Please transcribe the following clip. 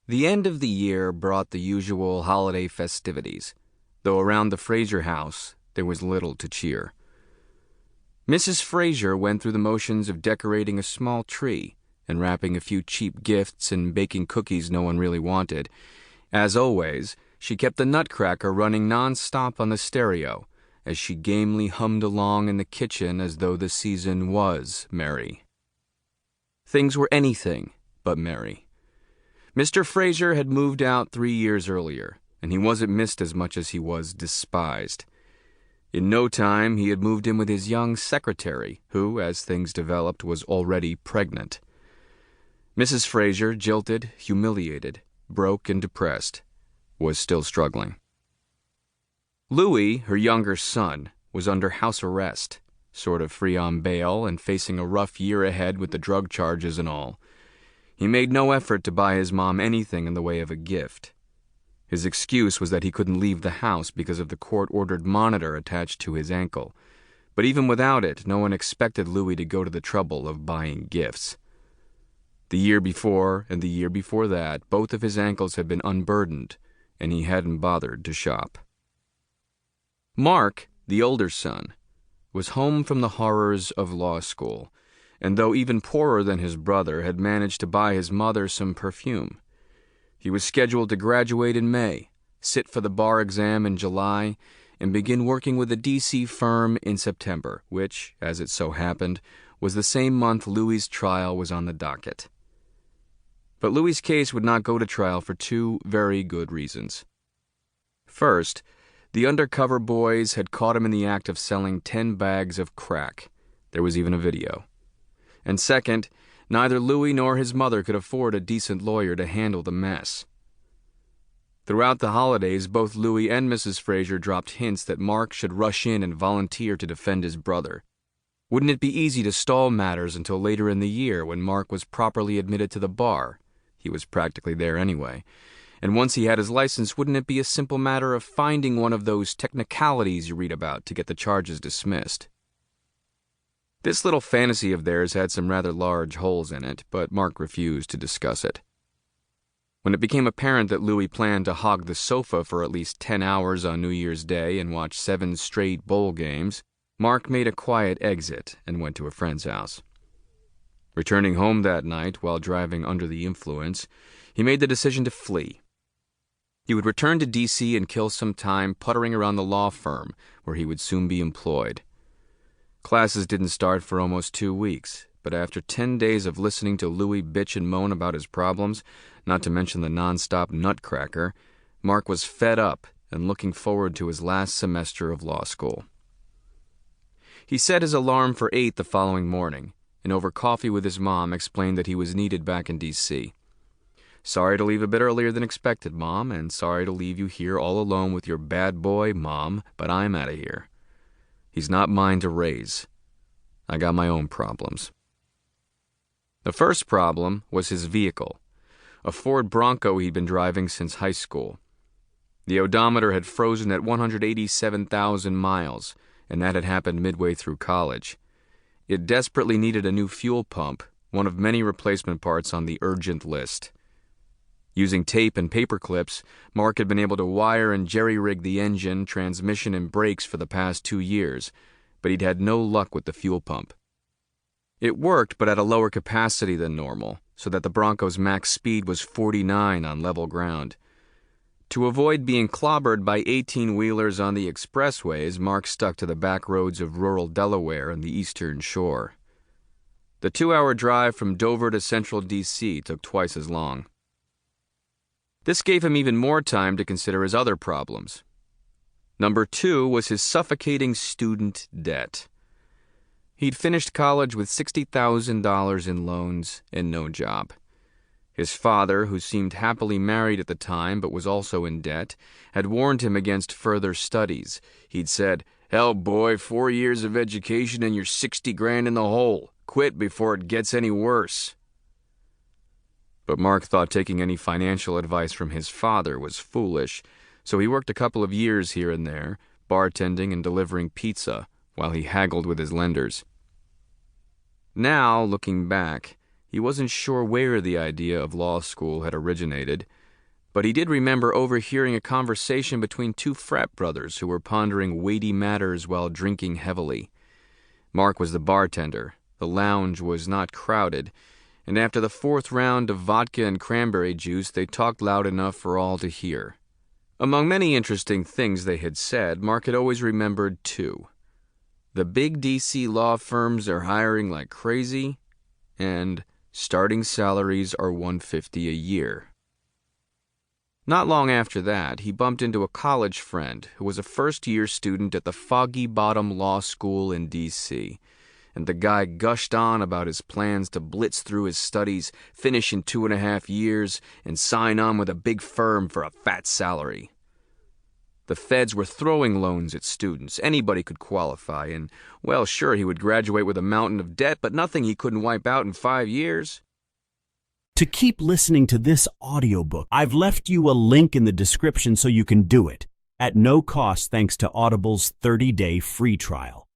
The end of the year brought the usual holiday festivities, though around the Fraser house there was little to cheer. Mrs. Fraser went through the motions of decorating a small tree and wrapping a few cheap gifts and baking cookies no one really wanted. As always, she kept the Nutcracker running non-stop on the stereo as she gamely hummed along in the kitchen as though the season was merry. Things were anything but merry. Mr. Fraser had moved out 3 years earlier, and he wasn't missed as much as he was despised. In no time, he had moved in with his young secretary, who, as things developed, was already pregnant. Mrs. Fraser, jilted, humiliated, broke, and depressed, was still struggling. Louis, her younger son, was under house arrest, sort of free on bail and facing a rough year ahead with the drug charges and all. He made no effort to buy his mom anything in the way of a gift. His excuse was that he couldn't leave the house because of the court-ordered monitor attached to his ankle. But even without it, no one expected Louis to go to the trouble of buying gifts. The year before and the year before that, both of his ankles had been unburdened, and he hadn't bothered to shop. Mark, the older son, was home from the horrors of law school, and though even poorer than his brother, had managed to buy his mother some perfume. He was scheduled to graduate in May, sit for the bar exam in July, and begin working with a D.C. firm in September, which, as it so happened, was the same month Louis's trial was on the docket. But Louis's case would not go to trial for 2 very good reasons. First, the undercover boys had caught him in the act of selling 10 bags of crack. There was even a video. And second, neither Louis nor his mother could afford a decent lawyer to handle the mess. Throughout the holidays, both Louis and Mrs. Fraser dropped hints that Mark should rush in and volunteer to defend his brother. Wouldn't it be easy to stall matters until later in the year when Mark was properly admitted to the bar? He was practically there anyway. And once he had his license, wouldn't it be a simple matter of finding one of those technicalities you read about to get the charges dismissed? This little fantasy of theirs had some rather large holes in it, but Mark refused to discuss it. When it became apparent that Louis planned to hog the sofa for at least 10 hours on New Year's Day and watch 7 straight bowl games, Mark made a quiet exit and went to a friend's house. Returning home that night while driving under the influence, he made the decision to flee. He would return to D.C. and kill some time puttering around the law firm where he would soon be employed. Classes didn't start for almost 2 weeks, but after 10 days of listening to Louis bitch and moan about his problems, not to mention the non-stop Nutcracker, Mark was fed up and looking forward to his last semester of law school. He set his alarm for 8 the following morning, and over coffee with his mom explained that he was needed back in D.C. "Sorry to leave a bit earlier than expected, Mom, and sorry to leave you here all alone with your bad boy, Mom, but I'm out of here. He's not mine to raise. I got my own problems." The first problem was his vehicle, a Ford Bronco he'd been driving since high school. The odometer had frozen at 187,000 miles, and that had happened midway through college. It desperately needed a new fuel pump, one of many replacement parts on the urgent list. Using tape and paper clips, Mark had been able to wire and jerry-rig the engine, transmission, and brakes for the past 2 years, but he'd had no luck with the fuel pump. It worked, but at a lower capacity than normal, so that the Bronco's max speed was 49 on level ground. To avoid being clobbered by 18-wheelers on the expressways, Mark stuck to the back roads of rural Delaware and the Eastern Shore. The 2-hour drive from Dover to central D.C. took twice as long. This gave him even more time to consider his other problems. Number 2 was his suffocating student debt. He'd finished college with $60,000 in loans and no job. His father, who seemed happily married at the time but was also in debt, had warned him against further studies. He'd said, "Hell, boy, 4 years of education and you're 60 grand in the hole. Quit before it gets any worse." But Mark thought taking any financial advice from his father was foolish, so he worked a couple of years here and there, bartending and delivering pizza, while he haggled with his lenders. Now, looking back, He wasn't sure where the idea of law school had originated, but he did remember overhearing a conversation between two frat brothers who were pondering weighty matters while drinking heavily. Mark was the bartender. The lounge was not crowded, and after the fourth round of vodka and cranberry juice, they talked loud enough for all to hear. Among many interesting things they had said, Mark had always remembered two. The big D.C. law firms are hiring like crazy, and starting salaries are $150 a year. Not long after that, he bumped into a college friend who was a first-year student at the Foggy Bottom Law School in D.C., and the guy gushed on about his plans to blitz through his studies, finish in 2.5 years, and sign on with a big firm for a fat salary. The feds were throwing loans at students. Anybody could qualify, and, well, sure, he would graduate with a mountain of debt, but nothing he couldn't wipe out in 5 years. To keep listening to this audiobook, I've left you a link in the description so you can do it, at no cost thanks to Audible's 30-day free trial.